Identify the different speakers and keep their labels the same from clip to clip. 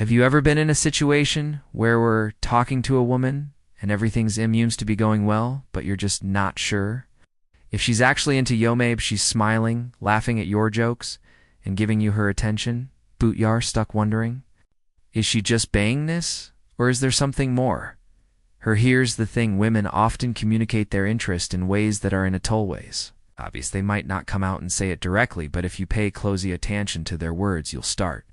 Speaker 1: Have you ever been in a situation where we're talking to a woman and everything seems to be going well, but you're just not sure? If she's actually into yo maybe she's smiling, laughing at your jokes, and giving you her attention, but you're stuck wondering, is she just baying this, or is there something more? Here's the thing, women often communicate their interest in ways that are in a toll ways. Obvious, they might not come out and say it directly, but if you pay close attention to their words, you'll start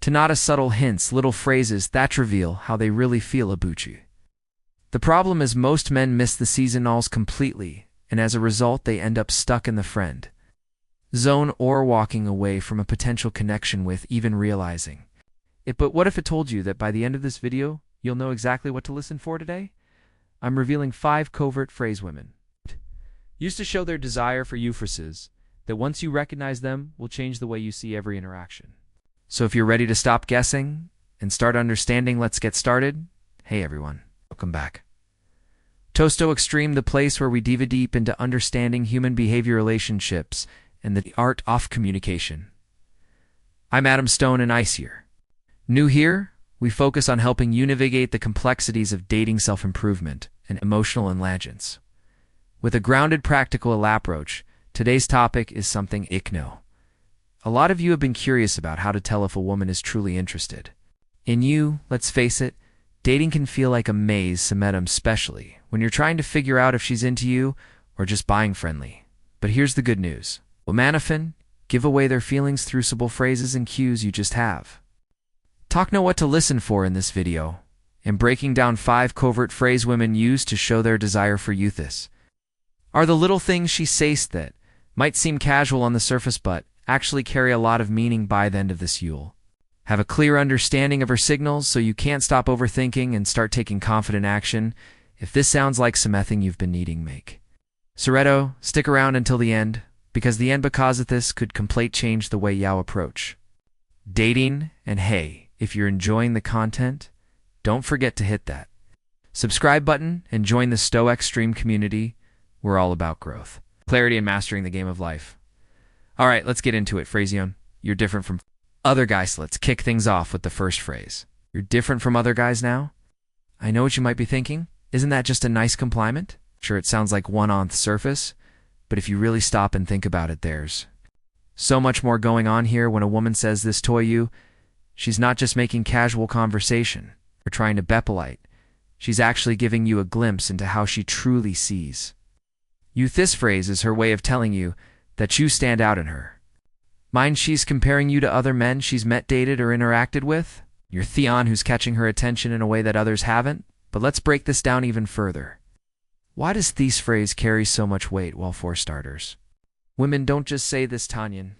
Speaker 1: to notice subtle hints, little phrases that reveal how they really feel about you. The problem is most men miss the seasonals completely, and as a result they end up stuck in the friend zone or walking away from a potential connection with even realizing it. But what if it told you that by the end of this video, you'll know exactly what to listen for today? I'm revealing 5 covert phrase women used to show their desire for you phrases that once you recognize them will change the way you see every interaction. So if you're ready to stop guessing and start understanding, let's get started. Hey everyone, welcome back. Toasto Extreme, the place where we dive deep into understanding human behavior, relationships, and the art of communication. I'm Adam Stone and Ice here. New here, we focus on helping you navigate the complexities of dating, self-improvement, and emotional intelligence. With a grounded, practical approach, today's topic is something know. A lot of you have been curious about how to tell if a woman is truly interested in you. Let's face it, dating can feel like a maze, especially when you're trying to figure out if she's into you or just buying friendly. But here's the good news. Women often give away their feelings through simple phrases and cues you just have. Know what to listen for in this video, and breaking down 5 covert phrase women use to show their desire for you. This are the little things she says that might seem casual on the surface but actually carry a lot of meaning. By the end of this, you'll have a clear understanding of her signals so you can't stop overthinking and start taking confident action. If this sounds like something you've been needing, make Soreto, stick around until the end, because of this could complete change the way you approach dating. And hey, if you're enjoying the content, don't forget to hit that subscribe button and join the Sto Extreme community. We're all about growth, clarity, and mastering the game of life. All right, let's get into it. Phraseon, you're different from other guys. Let's kick things off with the first phrase. You're different from other guys now? I know what you might be thinking. Isn't that just a nice compliment? Sure, it sounds like one on the surface, but if you really stop and think about it, there's so much more going on here. When a woman says this to you, she's not just making casual conversation or trying to be polite. She's actually giving you a glimpse into how she truly sees you. This phrase is her way of telling you that you stand out in her mind. She's comparing you to other men she's met, dated, or interacted with. You're Theon who's catching her attention in a way that others haven't. But let's break this down even further. Why does this phrase carry so much weight? Well, for starters, women don't just say this, Tanyan.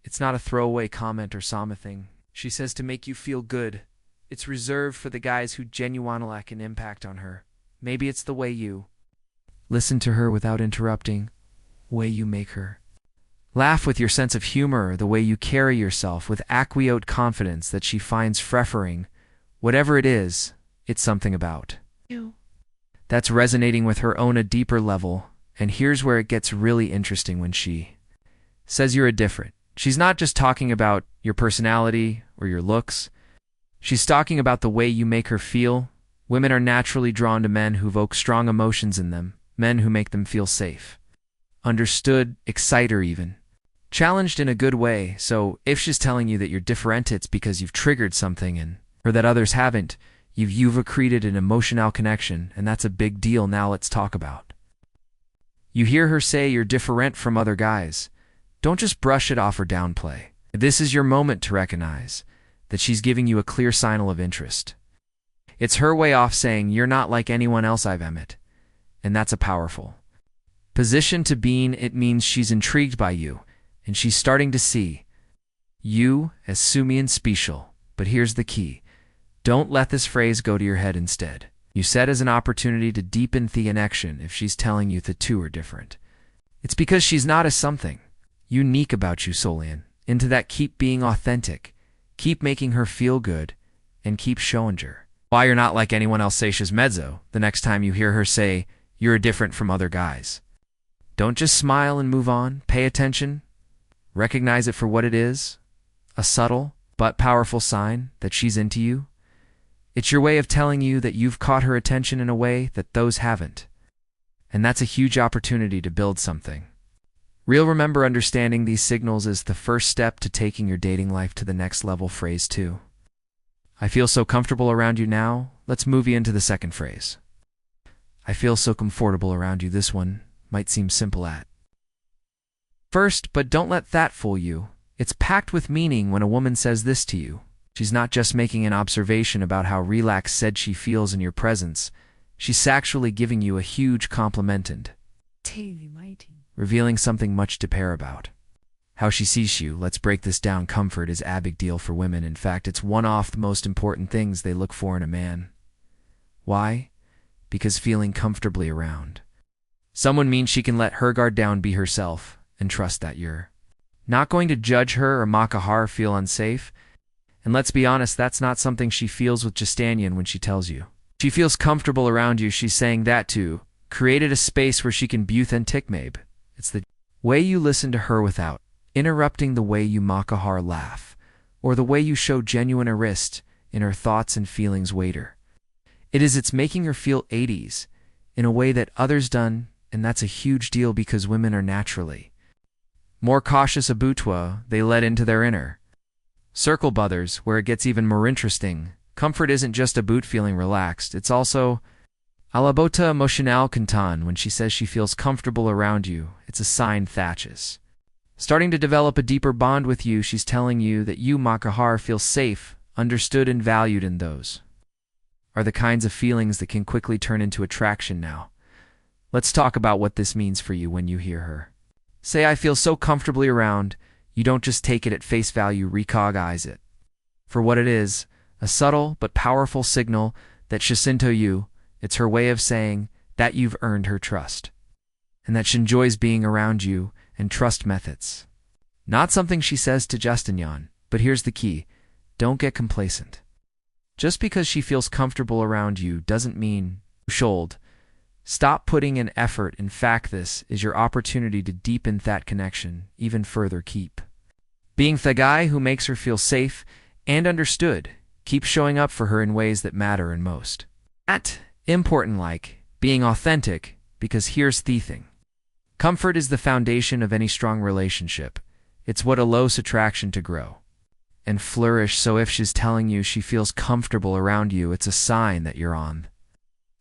Speaker 1: It's not a throwaway comment or something she says to make you feel good. It's reserved for the guys who genuinely lack an impact on her. Maybe it's the way you listen to her without interrupting, way you make her laugh with your sense of humor, the way you carry yourself with acquiescent confidence that she finds freffering. Whatever it is, it's something about you that's resonating with her on a deeper level. And here's where it gets really interesting. When she says you're different, she's not just talking about your personality or your looks. She's talking about the way you make her feel. Women are naturally drawn to men who evoke strong emotions in them, men who make them feel safe, understood, excited, or even challenged in a good way. So if she's telling you that you're different, it's because you've triggered something in her that others haven't. You've created an emotional connection, and that's a big deal. Now let's talk about. You hear her say you're different from other guys. Don't just brush it off or downplay. This is your moment to recognize that she's giving you a clear signal of interest. It's her way of saying you're not like anyone else I've met, and that's a powerful position to be in. It means she's intrigued by you, and she's starting to see you as Sumian special. But here's the key. Don't let this phrase go to your head. Instead, you set as an opportunity to deepen the connection. If she's telling you the two are different, it's because she's not as something unique about you, Solian. Into that, keep being authentic, keep making her feel good, and keep showing her why you're not like anyone else. Say she's mezzo the next time you hear her say you're different from other guys. Don't just smile and move on. Pay attention. Recognize it for what it is, a subtle, but powerful sign that she's into you. It's your way of telling you that you've caught her attention in a way that those haven't. And that's a huge opportunity to build something. Remember understanding these signals is the first step to taking your dating life to the next level. Phrase 2. I feel so comfortable around you now. Let's move you into the second phrase. I feel so comfortable around you. This one might seem simple at first, but don't let that fool you. It's packed with meaning when a woman says this to you. She's not just making an observation about how relaxed said she feels in your presence. She's actually giving you a huge compliment and revealing something much to care about. How she sees you. Let's break this down. Comfort is a big deal for women. In fact, it's one of the most important things they look for in a man. Why? Because feeling comfortably around someone means she can let her guard down, be herself, and trust that you're not going to judge her or make her feel unsafe. And let's be honest, that's not something she feels with Justinian when she tells you she feels comfortable around you. She's saying that to created a space where she can be authentic. Maybe it's the way you listen to her without interrupting, the way you make her laugh, or the way you show genuine interest in her thoughts and feelings. Waiter, it's making her feel 80s in a way that others done, and that's a huge deal because women are naturally more cautious about what they let into their inner circle. Others, where it gets even more interesting. Comfort isn't just about feeling relaxed, it's also alabota emotional contan. When she says she feels comfortable around you, it's a sign Thatches starting to develop a deeper bond with you. She's telling you that you, Makahar, feel safe, understood, and valued, and those are the kinds of feelings that can quickly turn into attraction. Now, let's talk about what this means for you when you hear her say, I feel so comfortably around. You don't just take it at face value, recognize it for what it is, a subtle but powerful signal that she's into you. It's her way of saying that you've earned her trust and that she enjoys being around you. And trust methods, not something she says to Justinian, but here's the key. Don't get complacent. Just because she feels comfortable around you doesn't mean should stop putting in effort. In fact, this is your opportunity to deepen that connection even further. Keep being the guy who makes her feel safe and understood. Keep showing up for her in ways that matter and most important, like being authentic, because here's the thing. Comfort is the foundation of any strong relationship. It's what allows attraction to grow and flourish. So if she's telling you she feels comfortable around you, it's a sign that you're on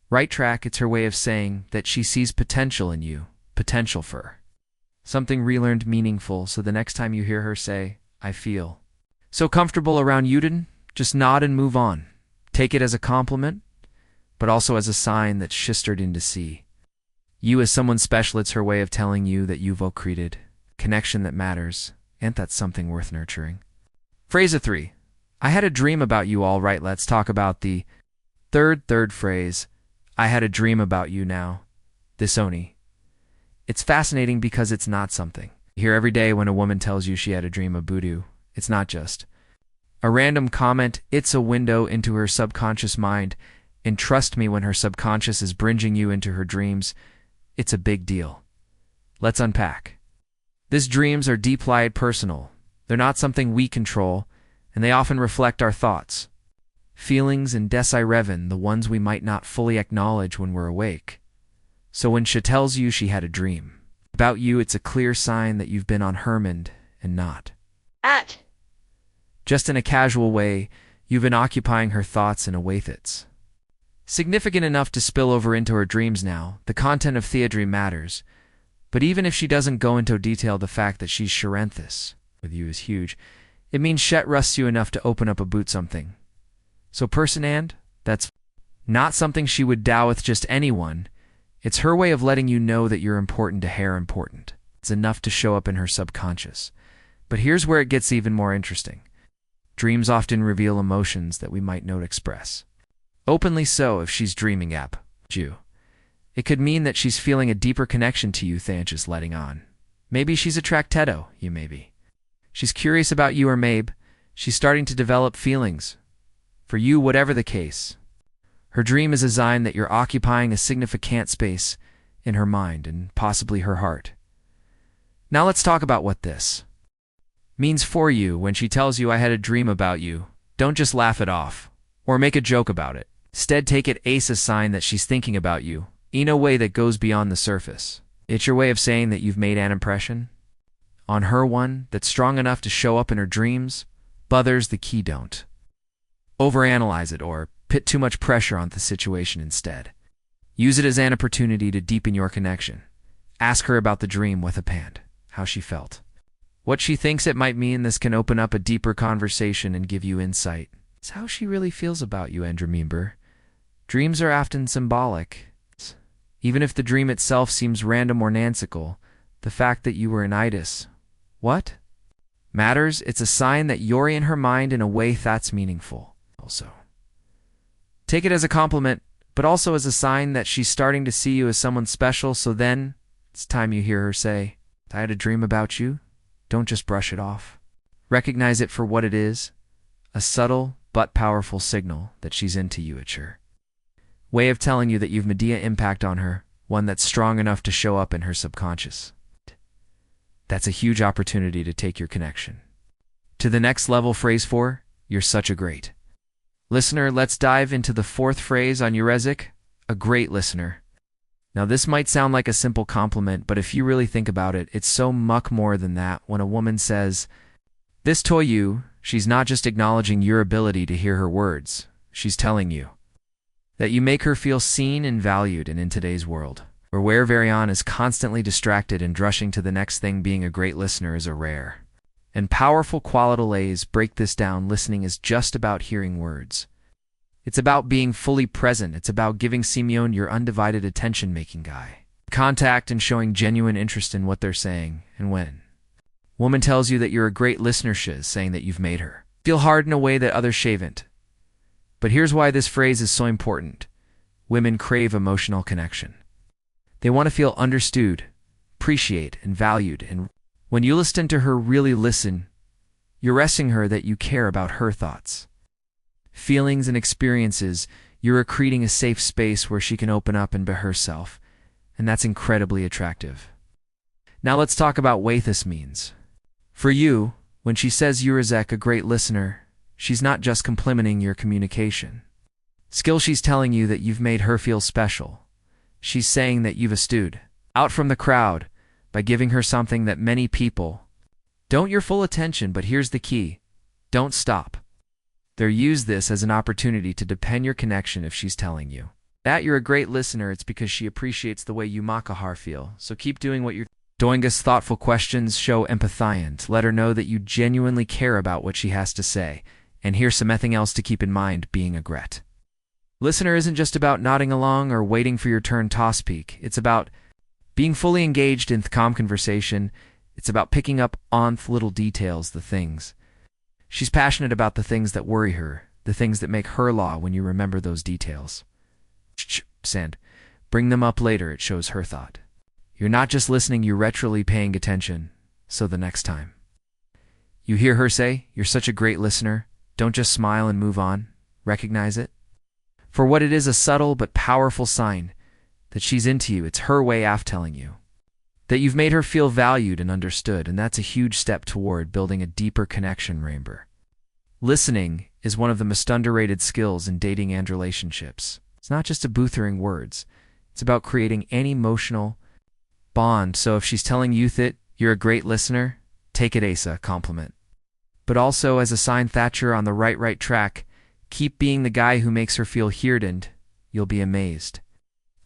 Speaker 1: right track. It's her way of saying that she sees potential in you, potential for something relearned, meaningful. So the next time you hear her say, I feel so comfortable around you, just nod and move on. Take it as a compliment, but also as a sign that she's starting to see you as someone special. It's her way of telling you that you've created connection that matters, and that's something worth nurturing. Phrase 3. I had a dream about you. All right, let's talk about the third phrase. I had a dream about you. Now, this it's fascinating because it's not something you hear every day. When a woman tells you she had a dream about you, it's not just a random comment. It's a window into her subconscious mind. And trust me, when her subconscious is bringing you into her dreams, it's a big deal. Let's unpack. These dreams are deeply personal. They're not something we control, and they often reflect our thoughts, feelings, and desires, the ones we might not fully acknowledge when we're awake. So when she tells you she had a dream about you, it's a clear sign that you've been on her mind and not just in a casual way. You've been occupying her thoughts in a way that's significant enough to spill over into her dreams. Now, the content of the dream matters, but even if she doesn't go into detail, the fact that she's sharing this with you is huge. It means she trusts you enough to open up about something so and that's not something she would dow with just anyone. It's her way of letting you know that you're important to her. Important. It's enough to show up in her subconscious. But here's where it gets even more interesting. Dreams often reveal emotions that we might not express openly. So if she's dreaming about you, it could mean that she's feeling a deeper connection to you than just letting on. Maybe she's attracted to you. Maybe she's curious about you, or maybe she's starting to develop feelings for you. Whatever the case, her dream is a sign that you're occupying a significant space in her mind and possibly her heart. Now let's talk about what this means for you when she tells you I had a dream about you. Don't just laugh it off or make a joke about it. Instead, take it as a sign that she's thinking about you in a way that goes beyond the surface. It's your way of saying that you've made an impression on her, one that's strong enough to show up in her dreams. But there's the key: don't overanalyze it or put too much pressure on the situation. Instead, use it as an opportunity to deepen your connection. Ask her about the dream with a pand, how she felt, what she thinks it might mean. This can open up a deeper conversation and give you insight. It's how she really feels about you. And remember, dreams are often symbolic. Even if the dream itself seems random or nonsensical, the fact that you were in itis, what matters? It's a sign that you're in her mind in a way that's meaningful. Also, take it as a compliment, but also as a sign that she's starting to see you as someone special. So then, it's time you hear her say, I had a dream about you. Don't just brush it off. Recognize it for what it is, a subtle but powerful signal that she's into you. It's her way of telling you that you've made an impact on her, one that's strong enough to show up in her subconscious. That's a huge opportunity to take your connection to the next level. Phrase 4, you're such a great listener. Let's dive into the fourth phrase on your Euresic, a great listener. Now, this might sound like a simple compliment, but if you really think about it, it's so much more than that. When a woman says this to you, she's not just acknowledging your ability to hear her words. She's telling you that you make her feel seen and valued. And in today's world, where everyone is constantly distracted and rushing to the next thing, being a great listener is a rare and powerful quality. Break this down. Listening is just about hearing words. It's about being fully present. It's about giving Simeon your undivided attention, making eye contact and showing genuine interest in what they're saying. And when a woman tells you that you're a great listener, she's saying that you've made her feel hard in a way that others haven't. But here's why this phrase is so important. Women crave emotional connection. They want to feel understood, appreciated, and valued. And when you listen to her, really listen, you're assuring her that you care about her thoughts, feelings, and experiences. You're creating a safe space where she can open up and be herself. And that's incredibly attractive. Now let's talk about what this means. For you, when she says you're a great listener, she's not just complimenting your communication skill. She's telling you that you've made her feel special. She's saying that you've stood out from the crowd by giving her something that many people don't, your full attention. But here's the key. Don't stop. They use this as an opportunity to deepen your connection. If she's telling you that you're a great listener, it's because she appreciates the way you make her feel. So keep doing what you're doing. As thoughtful questions show empathy and let her know that you genuinely care about what she has to say. And here's something else to keep in mind. Being a great listener isn't just about nodding along or waiting for your turn to speak. It's about being fully engaged in the calm conversation. It's about picking up on the little details, the things she's passionate about, the things that worry her, the things that make her law. When you remember those details, and bring them up later, it shows her thought. You're not just listening, you're retroly paying attention. So the next time you hear her say, you're such a great listener, don't just smile and move on. Recognize it for what it is, a subtle but powerful sign that she's into you. It's her way of telling you that you've made her feel valued and understood, and that's a huge step toward building a deeper connection. Remember, listening is one of the most underrated skills in dating and relationships. It's not just about hearing words. It's about creating an emotional bond. So if she's telling you that you're a great listener, take it as a compliment, but also as a sign that you're on the right track. Keep being the guy who makes her feel heard, and you'll be amazed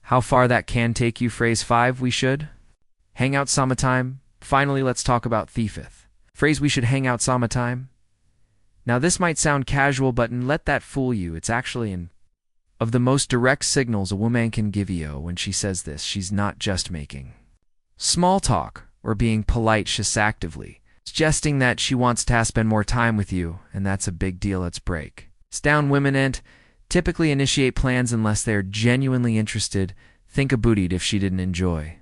Speaker 1: how far that can take you. Phrase 5, we should hang out summertime. Finally, let's talk about the fifth phrase, we should hang out summertime. Now this might sound casual, but let that fool you. It's actually one of the most direct signals a woman can give you. When she says this, she's not just making small talk or being polite. She's actively suggesting that she wants to spend more time with you, and that's a big deal. Let's break down. Women and typically initiate plans unless they're genuinely interested. Think about it. If she didn't enjoy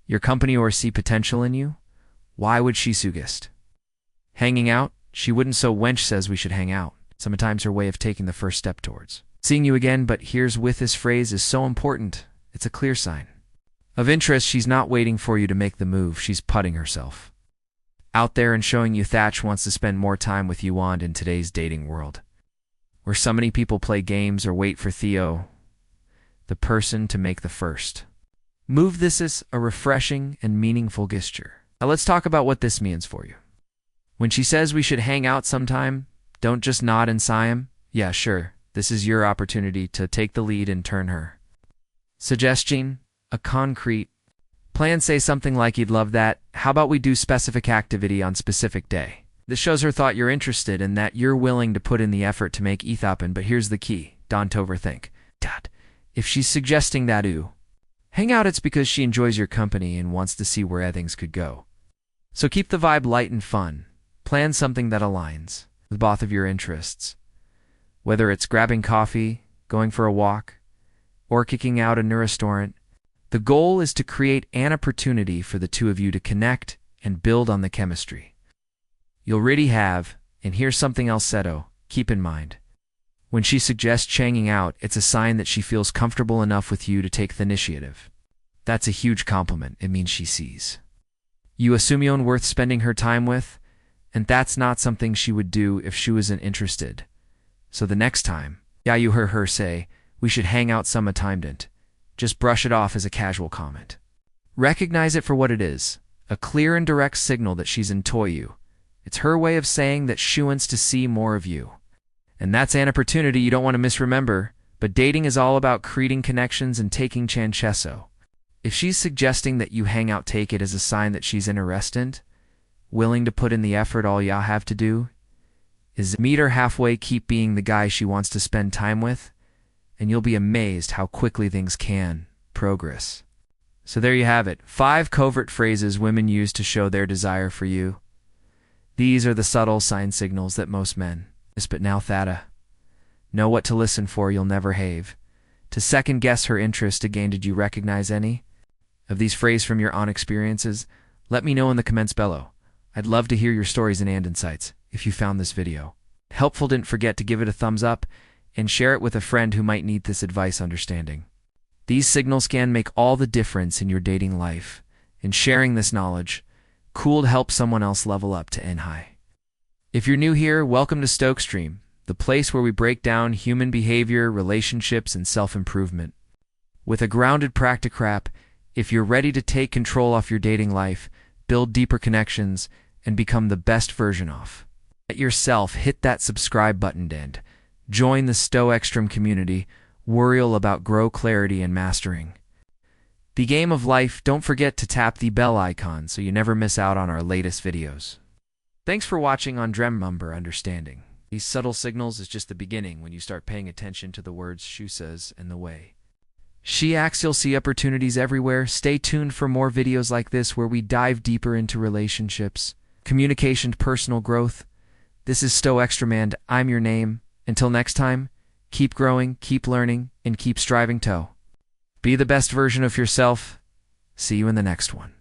Speaker 1: your company or see potential in you, why would she suggest hanging out? She wouldn't. So when she says we should hang out, sometimes her way of taking the first step towards seeing you again. But here's with this phrase is so important. It's a clear sign of interest. She's not waiting for you to make the move. She's putting herself out there and showing you Thatch wants to spend more time with you on in today's dating world, where so many people play games or wait for Theo, the person, to make the first move. This is a refreshing and meaningful gesture. Now let's talk about what this means for you. When she says we should hang out sometime, don't just nod and sigh him. Yeah, sure. This is your opportunity to take the lead and turn her suggestion a concrete plan. Say something like, you'd love that. How about we do specific activity on specific day? This shows her thought you're interested and that you're willing to put in the effort to make it happen. But here's the key. Don't overthink. Dad, if she's suggesting that hang out, it's because she enjoys your company and wants to see where things could go. So keep the vibe light and fun. Plan something that aligns with both of your interests. Whether it's grabbing coffee, going for a walk, or kicking out in a restaurant, the goal is to create an opportunity for the two of you to connect and build on the chemistry you'll already have. And here's something else, Seto. Keep in mind, when she suggests hanging out, it's a sign that she feels comfortable enough with you to take the initiative. That's a huge compliment. It means she sees you assume you're worth spending her time with, and that's not something she would do if she wasn't interested. So the next time, you hear her say, we should hang out some time, didn't just brush it off as a casual comment. Recognize it for what it is, a clear and direct signal that she's into you. It's her way of saying that she wants to see more of you. And that's an opportunity you don't want to misremember, but dating is all about creating connections and taking chances. If she's suggesting that you hang out, take it as a sign that she's interested, willing to put in the effort. All you have to do is meet her halfway, keep being the guy she wants to spend time with, and you'll be amazed how quickly things can progress. So there you have it, 5 covert phrases women use to show their desire for you. These are the subtle sign signals that most men miss, but now Thada know what to listen for. You'll never have to second guess her interest again. Did you recognize any of these phrases from your own experiences? Let me know in the comments below. I'd love to hear your stories and insights. If you found this video helpful, don't forget to give it a thumbs up and share it with a friend who might need this advice. Understanding these signals can make all the difference in your dating life, and sharing this knowledge cool to help someone else level up to high. If you're new here, welcome to Stokestream, the place where we break down human behavior, relationships, and self-improvement with a grounded practical. If you're ready to take control of your dating life, build deeper connections, and become the best version of yourself, hit that subscribe button and join the Stokestream community. Worry all about grow clarity and mastering the game of life. Don't forget to tap the bell icon so you never miss out on our latest videos. Thanks for watching on Remember, understanding these subtle signals is just the beginning. When you start paying attention to the words she says and the way she acts, you'll see opportunities everywhere. Stay tuned for more videos like this where we dive deeper into relationships, communication, personal growth. This is Stokestream and I'm your name. Until next time, keep growing, keep learning, and keep striving to be the best version of yourself. See you in the next one.